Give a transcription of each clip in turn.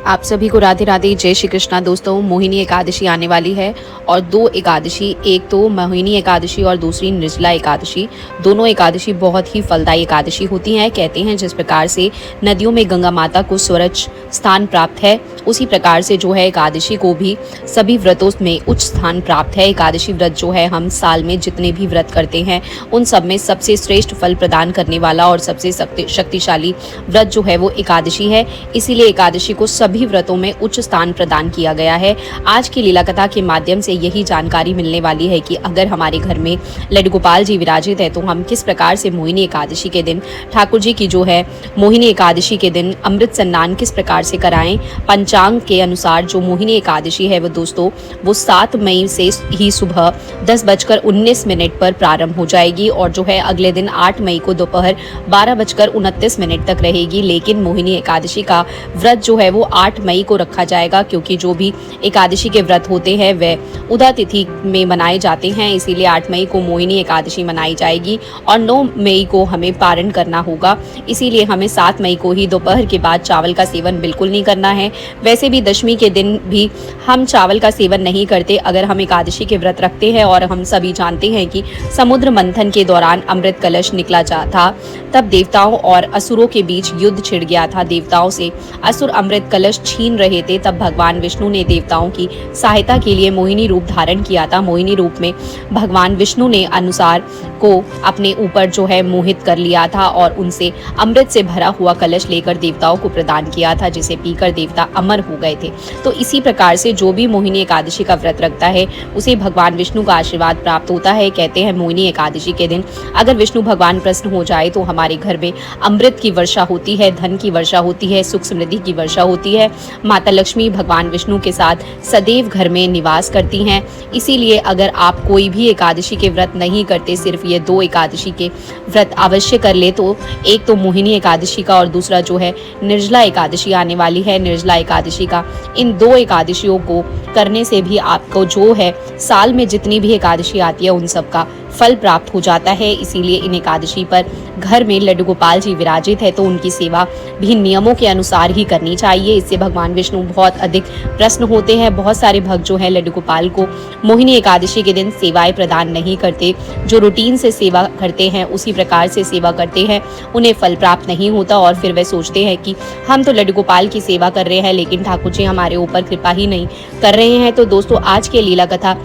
आप सभी को राधे राधे, जय श्री कृष्णा। दोस्तों, मोहिनी एकादशी आने वाली है और दो एकादशी, एक तो मोहिनी एकादशी और दूसरी निर्जला एकादशी। दोनों एकादशी बहुत ही फलदायी एकादशी होती हैं। कहते हैं जिस प्रकार से नदियों में गंगा माता को स्वच्छ स्थान प्राप्त है, उसी प्रकार से जो है एकादशी को भी सभी व्रतों में उच्च स्थान प्राप्त है। एकादशी व्रत जो है हम साल में जितने भी व्रत करते हैं उन सब में सबसे श्रेष्ठ फल प्रदान करने वाला और सबसे शक्तिशाली व्रत जो है वो एकादशी है। इसीलिए एकादशी को सभी व्रतों में उच्च स्थान प्रदान किया गया है। आज की लीला कथा के माध्यम से यही जानकारी मिलने वाली है कि अगर हमारे घर में लड्डू गोपाल जी विराजित है तो हम किस प्रकार से मोहिनी एकादशी के दिन ठाकुर जी की जो है मोहिनी एकादशी के दिन अमृत स्नान किस प्रकार से कराएं। पंचांग के अनुसार जो मोहिनी एकादशी है वो दोस्तों वो 7 मई से ही सुबह 10:19 पर प्रारंभ हो जाएगी और जो है अगले दिन 8 मई को दोपहर 12:29 तक रहेगी। लेकिन मोहिनी एकादशी का व्रत जो है वो 8 मई को रखा जाएगा, क्योंकि जो भी एकादशी के व्रत होते हैं वह उदा तिथि में मनाए जाते हैं। इसीलिए 8 मई को मोहिनी एकादशी मनाई जाएगी और 9 मई को हमें पारण करना होगा। इसीलिए हमें 7 मई को ही दोपहर के बाद चावल का सेवन बिल्कुल नहीं करना है। वैसे भी दशमी के दिन भी हम चावल का सेवन नहीं करते अगर हम एकादशी के व्रत रखते हैं। और हम सभी जानते हैं कि समुद्र मंथन के दौरान अमृत कलश निकला था, तब देवताओं और असुरों के बीच युद्ध छिड़ गया था। देवताओं से असुर अमृत कलश छीन रहे थे, तब भगवान विष्णु ने देवताओं की सहायता के लिए मोहिनी रूप धारण किया था। मोहिनी रूप में भगवान विष्णु ने अनुसार को अपने ऊपर जो है मोहित कर लिया था और उनसे अमृत से भरा हुआ कलश लेकर देवताओं को प्रदान किया था, जिसे पीकर देवता अमर हो गए थे। तो इसी प्रकार से जो भी मोहिनी एकादशी का व्रत रखता है उसे भगवान विष्णु का आशीर्वाद प्राप्त होता है। कहते हैं मोहिनी एकादशी के दिन अगर विष्णु भगवान प्रसन्न हो जाए तो हमारे घर में अमृत की वर्षा होती है, धन की वर्षा होती है, सुख समृद्धि की वर्षा होती है। माता लक्ष्मी भगवान विष्णु के साथ सदैव घर में निवास करती हैं। इसीलिए अगर आप कोई भी एकादशी के व्रत नहीं करते, सिर्फ ये 2 एकादशी के व्रत अवश्य कर ले, तो एक तो मोहिनी एकादशी का और दूसरा जो है निर्जला एकादशी आने वाली है। निर्जला एकादशी का इन 2 एकादशियों को करने से भी आपको जो है साल में जितनी भी एकादशी आती है उन सब का फल प्राप्त हो जाता है। इसीलिए इन एकादशी पर घर में लड्डू गोपाल जी विराजित है तो उनकी सेवा भी नियमों के अनुसार ही करनी चाहिए। इससे भगवान विष्णु बहुत अधिक प्रसन्न होते हैं। बहुत सारे भक्त जो है लड्डू गोपाल को मोहिनी एकादशी के दिन सेवाएं प्रदान नहीं करते, जो रूटीन से सेवा करते हैं उसी प्रकार से सेवा करते हैं, उन्हें फल प्राप्त नहीं होता और फिर वे सोचते हैं कि हम तो लड्डू गोपाल की सेवा कर रहे हैं लेकिन ठाकुर जी हमारे ऊपर कृपा ही नहीं कर रहे हैं। तो दोस्तों, आज के लीला कथा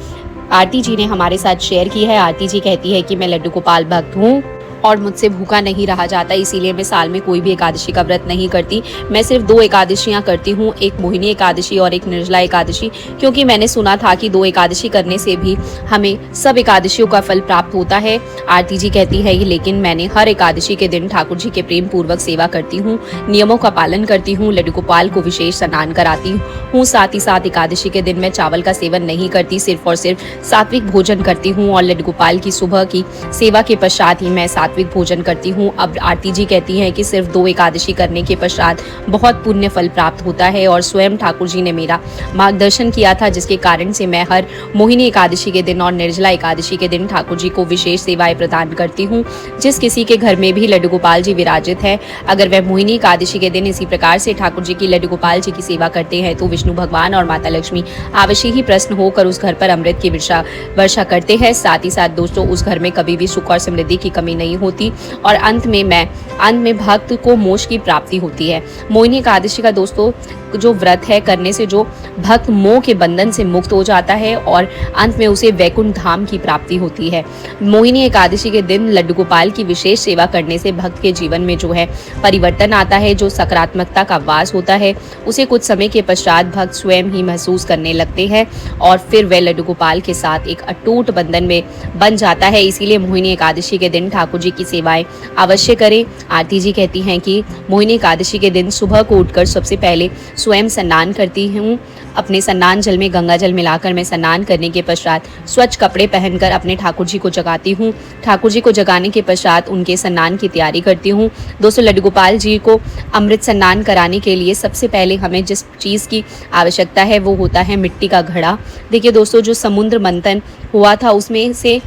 आरती जी ने हमारे साथ शेयर की है। आरती जी कहती है कि मैं लड्डू गोपाल भक्त हूँ और मुझसे भूखा नहीं रहा जाता, इसीलिए मैं साल में कोई भी एकादशी का व्रत नहीं करती। मैं सिर्फ 2 एकादशियां करती हूँ, एक मोहिनी एकादशी और एक निर्जला एकादशी, क्योंकि मैंने सुना था कि 2 एकादशी करने से भी हमें सब एकादशियों का फल प्राप्त होता है। आरती जी कहती है लेकिन मैंने हर एकादशी के दिन ठाकुर जी के प्रेम पूर्वक सेवा करती हूँ, नियमों का पालन करती हूँ, लड्डू गोपाल को विशेष स्नान कराती हूँ। साथ ही साथ एकादशी के दिन मैं चावल का सेवन नहीं करती, सिर्फ और सिर्फ सात्विक भोजन करती हूँ और लड्डू गोपाल की सुबह की सेवा के पश्चात ही मैं सात्विक भोजन करती हूँ। अब आरती जी कहती हैं कि सिर्फ 2 एकादशी करने के पश्चात बहुत पुण्य फल प्राप्त होता है और स्वयं ठाकुर जी ने मेरा मार्गदर्शन किया था, जिसके कारण से मैं हर मोहिनी एकादशी के दिन और निर्जला एकादशी के दिन ठाकुर जी को विशेष सेवाएं प्रदान करती हूँ। जिस किसी के घर में भी लड्डू गोपाल जी विराजित है, अगर वह मोहिनी एकादशी के दिन इसी प्रकार से ठाकुर जी की लड्डू गोपाल जी की सेवा करते हैं तो विष्णु भगवान और माता लक्ष्मी अवश्य ही प्रसन्न होकर उस घर पर अमृत की वर्षा करते हैं। साथ ही साथ दोस्तों, उस घर में कभी भी सुख और समृद्धि की कमी नहीं होती और अंत में भक्त को मोक्ष की प्राप्ति होती है। मोहिनी एकादशी का दोस्तों जो व्रत है करने से जो भक्त मोह के बंधन से मुक्त हो जाता है और अंत में उसे वैकुंठ धाम की प्राप्ति होती है। मोहिनी एकादशी के दिन लड्डू गोपाल की विशेष सेवा करने से भक्त के जीवन में जो है परिवर्तन आता है, जो सकारात्मकता का वास होता है उसे कुछ समय के पश्चात भक्त स्वयं ही महसूस करने लगते हैं और फिर वह लड्डू गोपाल के साथ एक अटूट बंधन में बन जाता है। इसीलिए मोहिनी एकादशी के दिन ठाकुर जी की सेवाएं अवश्य करें। आरती जी कहती हैं कि मोहिनी एकादशी के दिन सुबह को उठकर सबसे पहले स्वयं स्नान करती हूँ। अपने स्नान जल में गंगा जल मिलाकर मैं स्नान करने के पश्चात स्वच्छ कपड़े पहनकर अपने ठाकुर जी को जगाती हूँ। ठाकुर जी को जगाने के पश्चात उनके स्नान की तैयारी करती हूँ। दोस्तों, लड्डू गोपाल जी को अमृत स्नान कराने के लिए सबसे पहले हमें जिस चीज़ की आवश्यकता है वो होता है मिट्टी का घड़ा। देखिए दोस्तों, जो समुद्र मंथन हुआ था उसमें से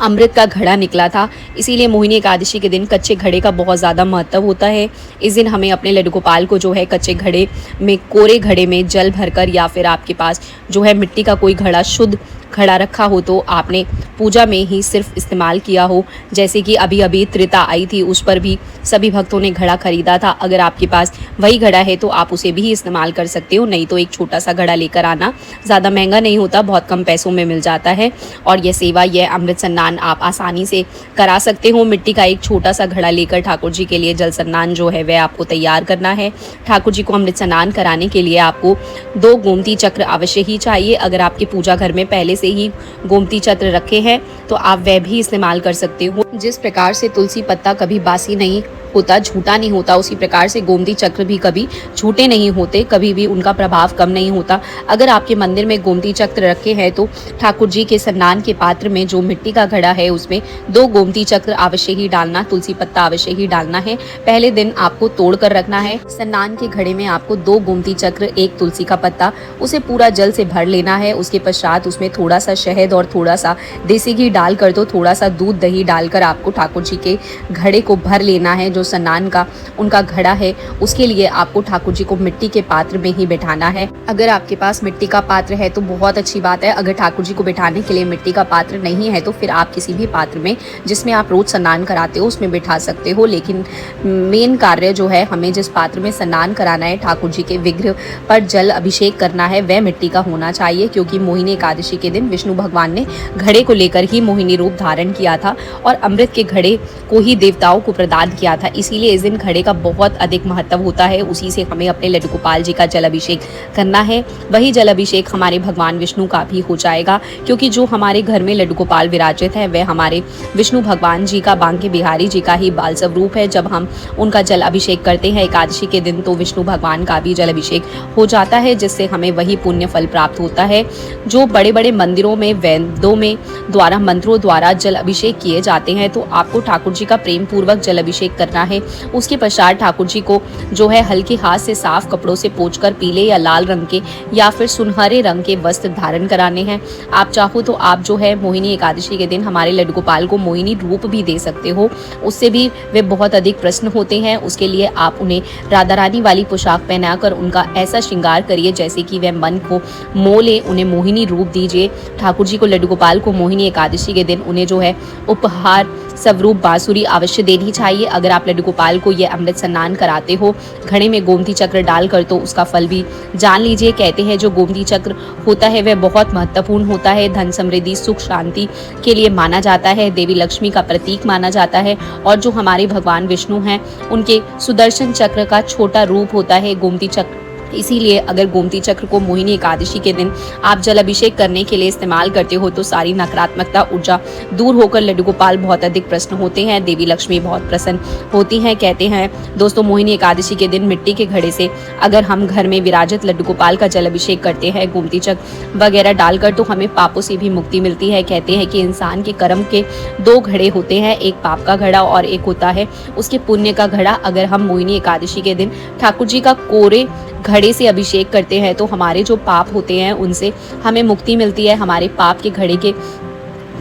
अमृत का घड़ा निकला था। इसीलिए मोहिनी एकादशी के दिन कच्चे घड़े का बहुत ज़्यादा महत्व होता है। इस दिन हमें अपने लड्डू गोपाल को जो है कच्चे घड़े में, कोरे घड़े में जल भरकर, या फिर आपके पास जो है मिट्टी का कोई घड़ा, शुद्ध घड़ा रखा हो तो आपने पूजा में ही सिर्फ इस्तेमाल किया हो। जैसे कि अभी अभी त्रेता आई थी, उस पर भी सभी भक्तों ने घड़ा खरीदा था। अगर आपके पास वही घड़ा है तो आप उसे भी इस्तेमाल कर सकते हो, नहीं तो एक छोटा सा घड़ा लेकर आना। ज़्यादा महंगा नहीं होता, बहुत कम पैसों में मिल जाता है। और यह सेवा, यह अमृत स्नान आप आसानी से करा सकते हो। मिट्टी का एक छोटा सा घड़ा लेकर ठाकुर जी के लिए जल स्नान जो है वह आपको तैयार करना है। ठाकुर जी को अमृत स्नान कराने के लिए आपको 2 गोमती चक्र अवश्य ही चाहिए। अगर आपके पूजा घर में पहले से ही गोमती चक्र रखे हैं तो आप वह भी इस्तेमाल कर सकते हो। जिस प्रकार से तुलसी पत्ता कभी बासी नहीं होता, झूठा नहीं होता, उसी प्रकार से गोमती चक्र भी कभी झूठे नहीं होते, कभी भी उनका प्रभाव कम नहीं होता। अगर आपके मंदिर में गोमती चक्र रखे हैं तो ठाकुर जी के स्नान के पात्र में जो मिट्टी का घड़ा है उसमें 2 गोमती चक्र अवश्य ही डालना, तुलसी पत्ता अवश्य ही डालना है। पहले दिन आपको तोड़ कर रखना है। स्नान के घड़े में आपको 2 गोमती चक्र, 1 तुलसी का पत्ता, उसे पूरा जल से भर लेना है। उसके पश्चात उसमें थोड़ा सा शहद और थोड़ा सा देसी घी डालकर, तो थोड़ा सा दूध दही डालकर आपको ठाकुर जी के घड़े को भर लेना है। जो स्नान का उनका घड़ा है उसके लिए आपको ठाकुर जी को मिट्टी के पात्र में ही बिठाना है। अगर आपके पास मिट्टी का पात्र है तो बहुत अच्छी बात है। अगर ठाकुर जी को बिठाने के लिए मिट्टी का पात्र नहीं है तो फिर आप किसी भी पात्र में, जिसमें आप रोज स्नान कराते हो, उसमें बिठा सकते हो। लेकिन मेन कार्य जो है, हमें जिस पात्र में स्नान कराना है, ठाकुर जी के विग्रह पर जल अभिषेक करना है, वह मिट्टी का होना चाहिए। क्योंकि मोहिनी एकादशी के दिन विष्णु भगवान ने घड़े को लेकर ही मोहिनी रूप धारण किया था और अमृत के घड़े को ही देवताओं को प्रदान किया था। इसीलिए इस दिन घड़े का बहुत अधिक महत्व होता है। उसी से हमें अपने लड्डू गोपाल जी का जल अभिषेक करना है। वही जल अभिषेक हमारे भगवान विष्णु का भी हो जाएगा, क्योंकि जो हमारे घर में लड्डू गोपाल विराजित है वह हमारे विष्णु भगवान जी का, बांके बिहारी जी का ही बाल स्वरूप है। जब हम उनका जल अभिषेक करते हैं एकादशी के दिन तो विष्णु भगवान का भी जल अभिषेक हो जाता है, जिससे हमें वही पुण्य फल प्राप्त होता है। जो बड़े बड़े मंदिरों में वैद्यों में द्वारा मंत्रों द्वारा जल अभिषेक किए जाते हैं, तो आपको ठाकुर जी का प्रेम पूर्वक जल अभिषेक करना है। उसके पश्चात ठाकुर जी को जो है हल्के हाथ से साफ कपड़ों से पोंछकर पीले या लाल रंग के या फिर सुनहरे रंग के वस्त्र धारण कराने हैं। आप चाहो तो आप जो है मोहिनी एकादशी के दिन हमारे लड्डू गोपाल को मोहिनी रूप भी दे सकते हो, उससे भी वे बहुत अधिक प्रसन्न होते हैं। उसके लिए आप उन्हें राधा रानी वाली पोशाक पहनाकर उनका ऐसा श्रृंगार करिए जैसे कि वह मन को मोह ले, उन्हें मोहिनी रूप दीजिए। ठाकुर जी को, लड्डू गोपाल को मोहिनी एकादशी के दिन उन्हें जो है उपहार स्वरूप बांसुरी अवश्य देनी चाहिए। अगर आप लड्डू गोपाल को यह अमृत स्नान कराते हो घड़े में गोमती चक्र डालकर, तो उसका फल भी जान लीजिए। कहते हैं जो गोमती चक्र होता है वह बहुत महत्वपूर्ण होता है, धन समृद्धि सुख शांति के लिए माना जाता है, देवी लक्ष्मी का प्रतीक माना जाता है। और जो हमारे भगवान विष्णु हैं उनके सुदर्शन चक्र का छोटा रूप होता है गोमती चक्र। इसीलिए अगर गोमती चक्र को मोहिनी एकादशी के दिन आप जल अभिषेक करने के लिए इस्तेमाल करते हो तो सारी नकारात्मकता ऊर्जा दूर होकर लड्डू गोपाल बहुत अधिक प्रसन्न होते हैं, देवी लक्ष्मी बहुत प्रसन्न होती हैं। कहते हैं दोस्तों, मोहिनी एकादशी के दिन मिट्टी के घड़े से अगर हम घर में विराजित लड्डू गोपाल का जल अभिषेक करते हैं गोमती चक्र वगैरह डालकर, तो हमें पापों से भी मुक्ति मिलती है। कहते हैं कि इंसान के कर्म के 2 घड़े होते हैं, एक पाप का घड़ा और एक होता है उसके पुण्य का घड़ा। अगर हम मोहिनी एकादशी के दिन ठाकुर जी का कोरे घड़े से अभिषेक करते हैं तो हमारे जो पाप होते हैं उनसे हमें मुक्ति मिलती है, हमारे पाप के घड़े के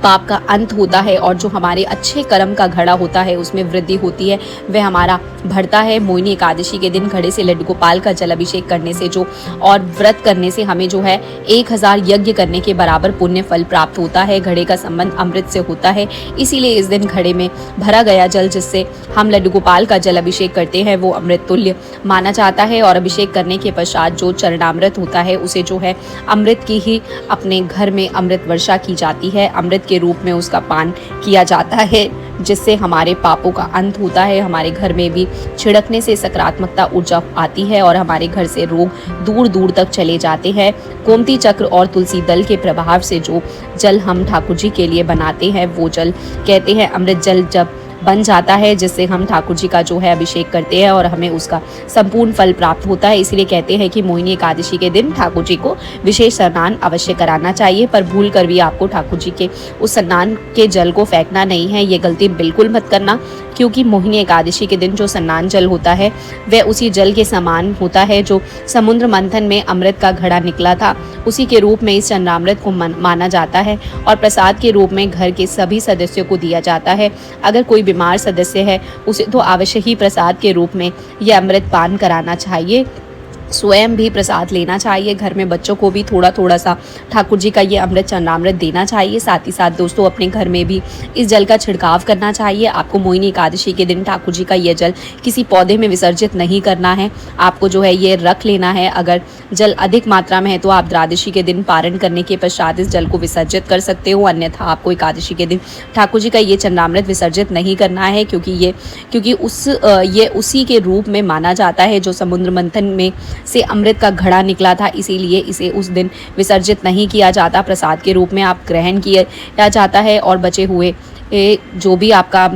पाप का अंत होता है और जो हमारे अच्छे कर्म का घड़ा होता है उसमें वृद्धि होती है, वह हमारा बढ़ता है। मोहिनी एकादशी के दिन घड़े से लड्डू गोपाल का जल अभिषेक करने से जो और व्रत करने से हमें जो है 1000 यज्ञ करने के बराबर पुण्य फल प्राप्त होता है। घड़े का संबंध अमृत से होता है, इसीलिए इस दिन घड़े में भरा गया जल जिससे हम लड्डू गोपाल का जल अभिषेक करते हैं वो अमृत तुल्य माना जाता है। और अभिषेक करने के पश्चात जो चरणामृत होता है उसे जो है अमृत की ही अपने घर में अमृत वर्षा की जाती है, अमृत के रूप में उसका पान किया जाता है, जिससे हमारे पापों का अंत होता है। हमारे घर में भी छिड़कने से सकारात्मकता ऊर्जा आती है और हमारे घर से रोग दूर दूर तक चले जाते हैं। गोमती चक्र और तुलसी दल के प्रभाव से जो जल हम ठाकुर जी के लिए बनाते हैं वो जल कहते हैं अमृत जल जब बन जाता है, जिससे हम ठाकुर जी का जो है अभिषेक करते हैं और हमें उसका संपूर्ण फल प्राप्त होता है। इसलिए कहते हैं कि मोहिनी एकादशी के दिन ठाकुर जी को विशेष स्नान अवश्य कराना चाहिए, पर भूल कर भी आपको ठाकुर जी के उस स्नान के जल को फेंकना नहीं है, ये गलती बिल्कुल मत करना। क्योंकि मोहिनी एकादशी के दिन जो स्नान जल होता है वह उसी जल के समान होता है जो समुद्र मंथन में अमृत का घड़ा निकला था, उसी के रूप में इस चंद्रामृत को माना जाता है और प्रसाद के रूप में घर के सभी सदस्यों को दिया जाता है। अगर कोई बीमार सदस्य है उसे तो अवश्य ही प्रसाद के रूप में यह अमृत पान कराना चाहिए। स्वयं भी प्रसाद लेना चाहिए, घर में बच्चों को भी थोड़ा थोड़ा सा ठाकुर जी का ये अमृत चरणामृत देना चाहिए। साथ ही साथ दोस्तों अपने घर में भी इस जल का छिड़काव करना चाहिए। आपको मोहिनी एकादशी के दिन ठाकुर जी का ये जल किसी पौधे में विसर्जित नहीं करना है, आपको जो है ये रख लेना है। अगर जल अधिक मात्रा में है तो आप द्वादशी के दिन पारण करने के पश्चात इस जल को विसर्जित कर सकते हो, अन्यथा आपको एकादशी के दिन ठाकुर जी का ये चरणामृत विसर्जित नहीं करना है, क्योंकि ये उसी के रूप में माना जाता है जो समुद्र मंथन में से अमृत का घड़ा निकला था, इसीलिए इसे उस दिन विसर्जित नहीं किया जाता, प्रसाद के रूप में आप ग्रहण किया जाता है। और बचे हुए जो भी आपका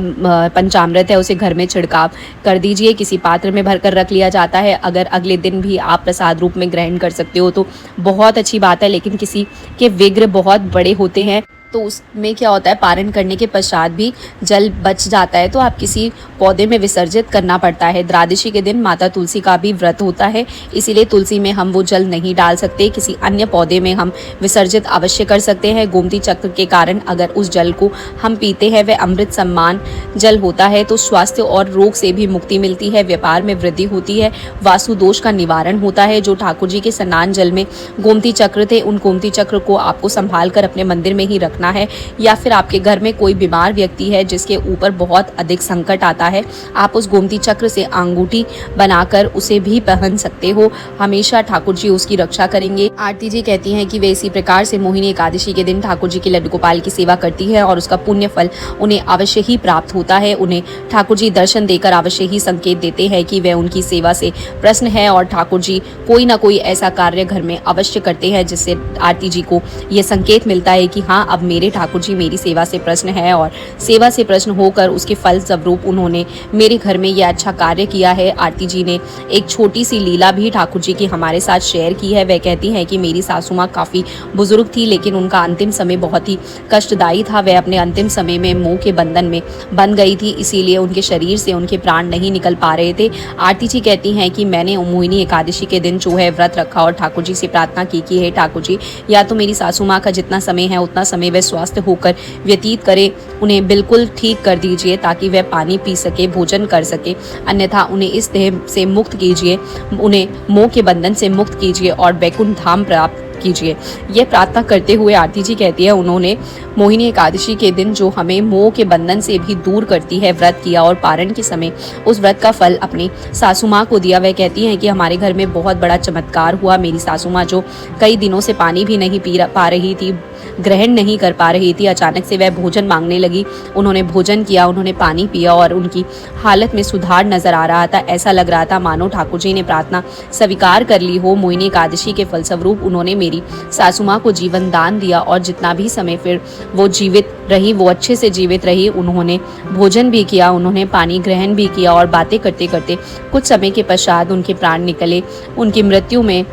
पंचामृत है उसे घर में छिड़काव कर दीजिए, किसी पात्र में भरकर रख लिया जाता है। अगर अगले दिन भी आप प्रसाद रूप में ग्रहण कर सकते हो तो बहुत अच्छी बात है, लेकिन किसी के विग्रह बहुत बड़े होते हैं तो उसमें क्या होता है, पारण करने के पश्चात भी जल बच जाता है तो आप किसी पौधे में विसर्जित करना पड़ता है। द्वादशी के दिन माता तुलसी का भी व्रत होता है, इसीलिए तुलसी में हम वो जल नहीं डाल सकते, किसी अन्य पौधे में हम विसर्जित अवश्य कर सकते हैं। गोमती चक्र के कारण अगर उस जल को हम पीते हैं, वह अमृत सम्मान जल होता है, तो स्वास्थ्य और रोग से भी मुक्ति मिलती है, व्यापार में वृद्धि होती है, वास्तु दोष का निवारण होता है। जो ठाकुर जी के स्नान जल में गोमती चक्र थे, उन गोमती चक्र को आपको संभाल कर अपने मंदिर में ही रखना है, या फिर आपके घर में कोई बीमार व्यक्ति है जिसके ऊपर बहुत अधिक संकट आता है, आप उस गोमती चक्र से अंगूठी बनाकर उसे भी पहन सकते हो, हमेशा ठाकुर जी उसकी रक्षा करेंगे। आरती जी कहती हैं कि वे इसी प्रकार से मोहिनी एकादशी के दिन ठाकुर जी के लड्डू गोपाल की सेवा करती है और उसका पुण्य फल उन्हें अवश्य ही प्राप्त होता है। उन्हें ठाकुर जी दर्शन देकर अवश्य ही संकेत देते हैं कि वे उनकी सेवा से प्रसन्न है और ठाकुर जी कोई ना कोई ऐसा कार्य घर में अवश्य करते हैं जिससे आरती जी को यह संकेत मिलता है कि हाँ, अब मेरे ठाकुर जी मेरी सेवा से प्रसन्न है और सेवा से प्रसन्न होकर उसके फल स्वरूप उन्होंने मेरे घर में यह अच्छा कार्य किया है। आरती जी ने एक छोटी सी लीला भी ठाकुर जी की हमारे साथ शेयर की है। वह कहती हैं कि मेरी सासू माँ काफ़ी बुजुर्ग थी, लेकिन उनका अंतिम समय बहुत ही कष्टदायी था। वह अपने अंतिम समय में मोह के बंधन में बन गई थी, इसीलिए उनके शरीर से उनके प्राण नहीं निकल पा रहे थे। आरती जी कहती हैं कि मैंने मोहिनी एकादशी के दिन जो है व्रत रखा और ठाकुर जी से प्रार्थना की कि हे ठाकुर जी, या तो मेरी सासू माँ का जितना समय है उतना समय वह स्वस्थ होकर व्यतीत करे, उन्हें बिल्कुल ठीक कर दीजिए ताकि वह पानी पी सके, भोजन कर सके, अन्यथा उन्हें इस देह से मुक्त कीजिए, उन्हें मोह के बंधन से मुक्त कीजिए और वैकुंठ धाम प्राप्त कीजिए। यह प्रार्थना करते हुए आरती जी कहती है उन्होंने मोहिनी एकादशी के दिन जो हमें मोह के बंधन से भी दूर करती है व्रत किया और पारण के समय उस व्रत का फल अपनी सासू माँ को दिया। वह कहती हैं कि हमारे घर में बहुत बड़ा चमत्कार हुआ। मेरी सासू माँ जो कई दिनों से पानी भी नहीं पी पा रही थी, ग्रहण नहीं कर पा रही थी, अचानक से वह भोजन मांगने लगी। उन्होंने भोजन किया, उन्होंने पानी पिया और उनकी हालत में सुधार नजर आ रहा था। ऐसा लग रहा था मानो ठाकुर जी ने प्रार्थना स्वीकार कर ली हो। मोहिनी एकादशी के फलस्वरूप उन्होंने मेरी सासू माँ को जीवन दान दिया और जितना भी समय फिर वो जीवित रही वो अच्छे से जीवित रही। उन्होंने भोजन भी किया, उन्होंने पानी ग्रहण भी किया और बातें करते करते कुछ समय के पश्चात उनके प्राण निकले। उनकी मृत्यु में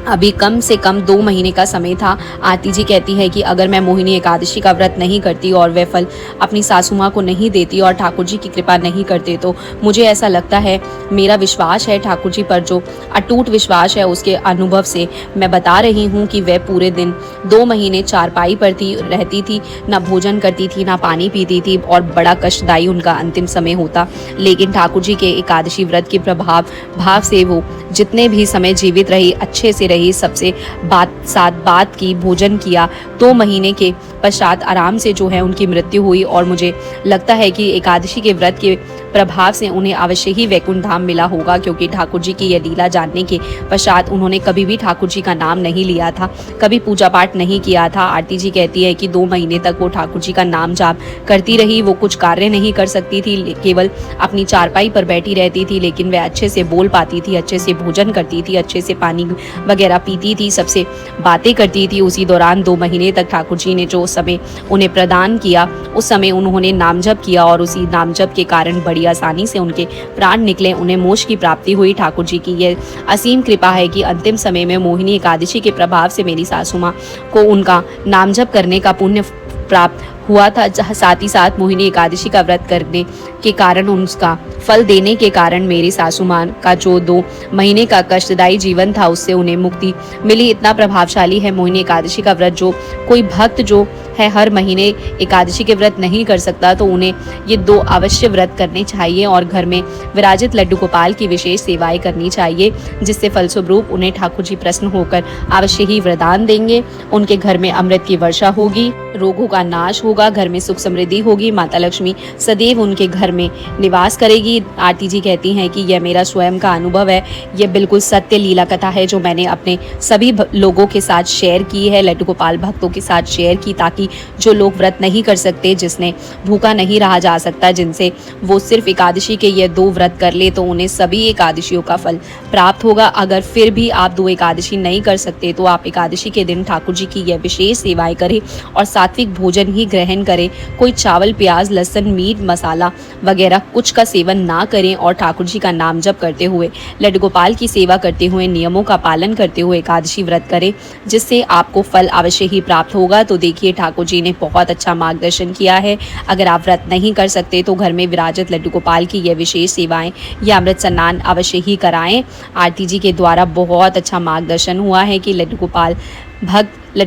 अभी कम से कम 2 महीने का समय था। आरती जी कहती है कि अगर मैं मोहिनी एकादशी का व्रत नहीं करती और वह फल अपनी सासू माँ को नहीं देती और ठाकुर जी की कृपा नहीं करते तो मुझे ऐसा लगता है, मेरा विश्वास है ठाकुर जी पर जो अटूट विश्वास है उसके अनुभव से मैं बता रही हूँ कि वह पूरे दिन 2 महीने चारपाई पर रहती थी, ना भोजन करती थी, ना पानी पीती थी और बड़ा कष्टदायी उनका अंतिम समय होता। लेकिन ठाकुर जी के एकादशी व्रत के भाव से वो जितने भी समय जीवित रही, अच्छे से रही, सबसे बात की, भोजन किया। 2 महीने के पश्चात आराम से जो है उनकी मृत्यु हुई और मुझे लगता है कि एकादशी के व्रत के प्रभाव से उन्हें अवश्य ही वैकुंठ धाम मिला होगा, क्योंकि ठाकुर जी की यह लीला जानने के पश्चात उन्होंने कभी भी ठाकुर जी का नाम नहीं लिया था, कभी पूजा पाठ नहीं किया था। आरती जी कहती है कि 2 महीने तक वो ठाकुर जी का नाम जाप करती रही। वो कुछ कार्य नहीं कर सकती थी, केवल अपनी चारपाई पर बैठी रहती थी, लेकिन वह अच्छे से बोल पाती थी, अच्छे से भोजन करती थी, अच्छे से पानी वगैरह पीती थी, सबसे बातें करती थी। उसी दौरान 2 महीने तक ठाकुर जी ने जो समय उन्हें प्रदान किया उस समय उन्होंने नाम जप किया और उसी नाम जप के कारण बड़ी आसानी से उनके प्राण निकले, उन्हें मोक्ष की प्राप्ति हुई। ठाकुर जी की यह असीम कृपा है कि अंतिम समय में मोहिनी एकादशी के प्रभाव से मेरी सासू माँ को उनका नाम जप करने का पुण्य प्राप्त हुआ था। साथ ही साथ मोहिनी एकादशी का व्रत करने के कारण, उसका फल देने के कारण मेरी सासू माँ का जो 2 महीने का कष्टदायी जीवन था उससे उन्हें मुक्ति मिली। इतना प्रभावशाली है मोहिनी एकादशी का व्रत। जो कोई भक्त जो है हर महीने एकादशी के व्रत नहीं कर सकता तो उन्हें ये 2 अवश्य व्रत करने चाहिए और घर में विराजित लड्डू गोपाल की विशेष सेवाएं करनी चाहिए, जिससे फलस्वरूप उन्हें ठाकुर जी प्रसन्न होकर अवश्य ही वरदान देंगे। उनके घर में अमृत की वर्षा होगी, रोगों का नाश होगा, घर में सुख समृद्धि होगी, माता लक्ष्मी सदैव उनके घर में निवास करेगी। आरती जी कहती हैं कि यह मेरा स्वयं का अनुभव है, यह बिल्कुल सत्य लीला कथा है जो मैंने अपने सभी लोगों के साथ शेयर की है, लड्डू गोपाल भक्तों के साथ शेयर की, ताकि जो लोग व्रत नहीं कर सकते, जिसने भूखा नहीं रहा जा सकता, जिनसे वो सिर्फ एकादशी के ये 2 व्रत कर ले तो उन्हें सभी एकादशियों का फल प्राप्त होगा। अगर फिर भी आप 2 एकादशी नहीं कर सकते तो आप एकादशी के दिन ठाकुर जी की यह विशेष सेवाएं करें और सात्विक भोजन ही ग्रहण करें। कोई चावल, प्याज, लहसुन, मीट, मसाला वगैरह कुछ का सेवन ना करें और ठाकुर जी का नाम जप करते हुए, लड्डू गोपाल की सेवा करते हुए, नियमों का पालन करते हुए एकादशी व्रत करें, जिससे आपको फल अवश्य ही प्राप्त होगा। तो देखिए, ठाकुर जी ने बहुत अच्छा मार्गदर्शन किया है। अगर आप व्रत नहीं कर सकते तो घर में विराजित लड्डू गोपाल की यह विशेष सेवाएं या अमृत स्नान अवश्य ही कराएं। आरती जी के द्वारा बहुत अच्छा मार्गदर्शन हुआ है कि लड्डू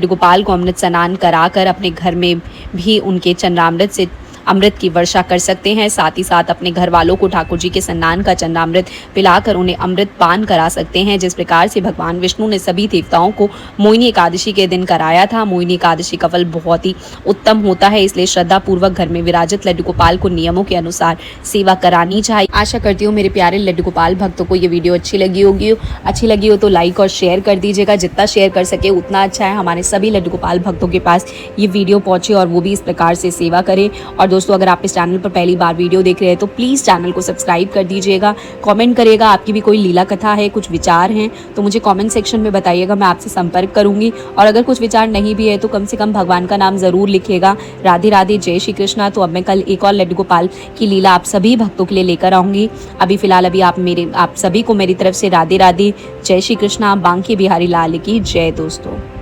गोपाल को अमृत स्नान कराकर अपने घर में भी उनके चंद्रामृत से अमृत की वर्षा कर सकते हैं। साथ ही साथ अपने घर वालों को ठाकुर जी के स्नान का चंद्रामृत पिलाकर उन्हें अमृत पान करा सकते हैं। जिस प्रकार से भगवान विष्णु ने सभी देवताओं को मोहिनी एकादशी के दिन कराया था। मोहिनी एकादशी का फल बहुत ही उत्तम होता है, इसलिए श्रद्धा पूर्वक घर में विराजित लड्डू गोपाल को नियमों के अनुसार सेवा करानी चाहिए। आशा करती हूँ मेरे प्यारे लड्डू गोपाल भक्तों को ये वीडियो अच्छी लगी हो तो लाइक और शेयर कर दीजिएगा। जितना शेयर कर सके उतना अच्छा है, हमारे सभी लड्डू गोपाल भक्तों के पास ये वीडियो पहुंचे और वो भी इस प्रकार से सेवा करें। और दोस्तों, अगर आप इस चैनल पर पहली बार वीडियो देख रहे हैं तो प्लीज़ चैनल को सब्सक्राइब कर दीजिएगा। कमेंट करिएगा, आपकी भी कोई लीला कथा है, कुछ विचार हैं तो मुझे कमेंट सेक्शन में बताइएगा, मैं आपसे संपर्क करूंगी। और अगर कुछ विचार नहीं भी है तो कम से कम भगवान का नाम ज़रूर लिखिएगा। राधे राधे, जय श्री कृष्णा। तो अब मैं कल एक और लड्डू गोपाल की लीला आप सभी भक्तों के लिए लेकर आऊँगी। अभी फिलहाल आप सभी को मेरी तरफ से राधे राधे, जय श्री कृष्णा। बांके बिहारी लाल की जय दोस्तों।